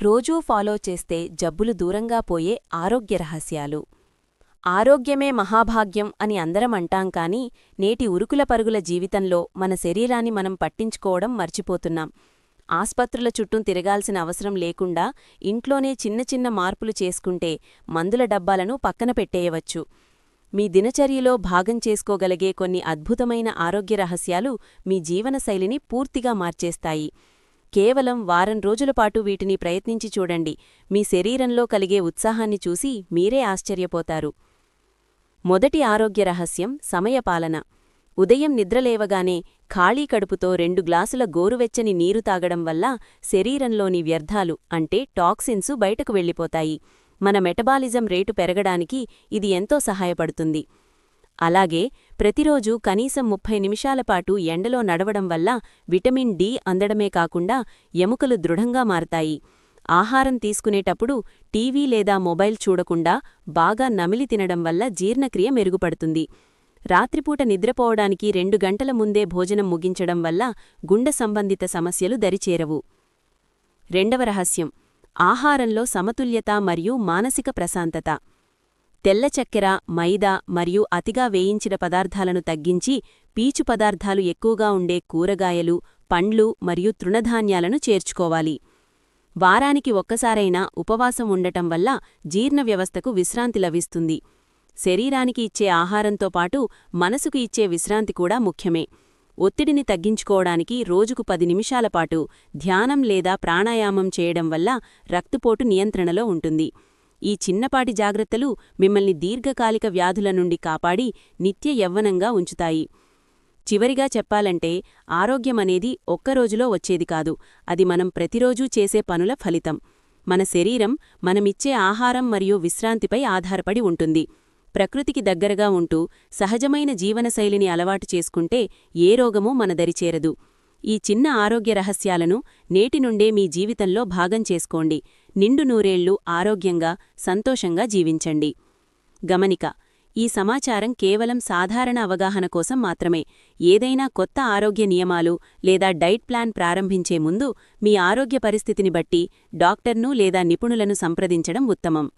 రోజూ ఫాలో చేస్తే జబ్బులు దూరంగా పోయే ఆరోగ్య రహస్యాలు. ఆరోగ్యమే మహాభాగ్యం అని అందరం అంటాం కానీ నేటి ఉరుకుల పరుగుల జీవితంలో మన శరీరాన్ని మనం పట్టించుకోవడం మర్చిపోతున్నాం. ఆస్పత్రుల చుట్టూ తిరగాల్సిన అవసరం లేకుండా ఇంట్లోనే చిన్న చిన్న మార్పులు చేసుకుంటే మందుల డబ్బాలను పక్కన పెట్టేయవచ్చు. మీ దినచర్యలో భాగం చేసుకోగలిగే కొన్ని అద్భుతమైన ఆరోగ్య రహస్యాలు మీ జీవనశైలిని పూర్తిగా మార్చేస్తాయి. కేవలం వారం రోజులపాటు వీటిని ప్రయత్నించి చూడండి. మీ శరీరంలో కలిగే ఉత్సాహాన్ని చూసి మీరే ఆశ్చర్యపోతారు. మొదటి ఆరోగ్య రహస్యం సమయపాలన. ఉదయం నిద్రలేవగానే ఖాళీ కడుపుతో 2 గ్లాసుల గోరువెచ్చని నీరు తాగడం వల్ల శరీరంలోని వ్యర్థాలు అంటే టాక్సిన్స్ బయటకు వెళ్ళిపోతాయి. మన మెటబాలిజం రేటు పెరగడానికి ఇది ఎంతో సహాయపడుతుంది. అలాగే ప్రతిరోజూ కనీసం 30 నిమిషాలపాటు ఎండలో నడవడం వల్ల విటమిన్ డి అందడమే కాకుండా ఎముకలు దృఢంగా మారతాయి. ఆహారం తీసుకునేటప్పుడు టీవీ లేదా మొబైల్ చూడకుండా బాగా నమిలి తినడం వల్ల జీర్ణక్రియ మెరుగుపడుతుంది. రాత్రిపూట నిద్రపోవడానికి 2 గంటల ముందే భోజనం ముగించడం వల్ల గుండె సంబంధిత సమస్యలు దరిచేరవు. రెండవ రహస్యం ఆహారంలో సమతుల్యత మరియు మానసిక ప్రశాంతత. తెల్ల చక్కెర, మైదా మరియు అతిగా వేయించిన పదార్థాలను తగ్గించి పీచు పదార్థాలు ఎక్కువగా ఉండే కూరగాయలు, పండ్లు మరియు తృణధాన్యాలను చేర్చుకోవాలి. వారానికి ఒక్కసారైనా ఉపవాసం ఉండటం వల్ల జీర్ణ వ్యవస్థకు విశ్రాంతి లభిస్తుంది. శరీరానికి ఇచ్చే ఆహారంతో పాటు మనసుకు ఇచ్చే విశ్రాంతి కూడా ముఖ్యమే. ఒత్తిడిని తగ్గించుకోవడానికి రోజుకు 10 నిమిషాలపాటు ధ్యానం లేదా ప్రాణాయామం చేయడం వల్ల రక్తపోటు నియంత్రణలో ఉంటుంది. ఈ చిన్నపాటి జాగ్రత్తలు మిమ్మల్ని దీర్ఘకాలిక వ్యాధుల నుండి కాపాడి నిత్య యవ్వనంగా ఉంచుతాయి. చివరిగా చెప్పాలంటే ఆరోగ్యమనేది ఒక్కరోజులో వచ్చేది కాదు. అది మనం ప్రతిరోజూ చేసే పనుల ఫలితం. మన శరీరం మనమిచ్చే ఆహారం మరియు విశ్రాంతిపై ఆధారపడి ఉంటుంది. ప్రకృతికి దగ్గరగా ఉంటూ సహజమైన జీవనశైలిని అలవాటు చేసుకుంటే ఏ రోగమూ మన దరిచేరదు. ఈ చిన్న ఆరోగ్య రహస్యాలను నేటి నుండే మీ జీవితంలో భాగం చేసుకోండి. నిండు నూరేళ్లు ఆరోగ్యంగా, సంతోషంగా జీవించండి. గమనిక: ఈ సమాచారం కేవలం సాధారణ అవగాహన కోసం మాత్రమే. ఏదైనా కొత్త ఆరోగ్య నియమాలు లేదా డైట్ ప్లాన్ ప్రారంభించే ముందు మీ ఆరోగ్య పరిస్థితిని బట్టి డాక్టర్ను లేదా నిపుణులను సంప్రదించడం ఉత్తమం.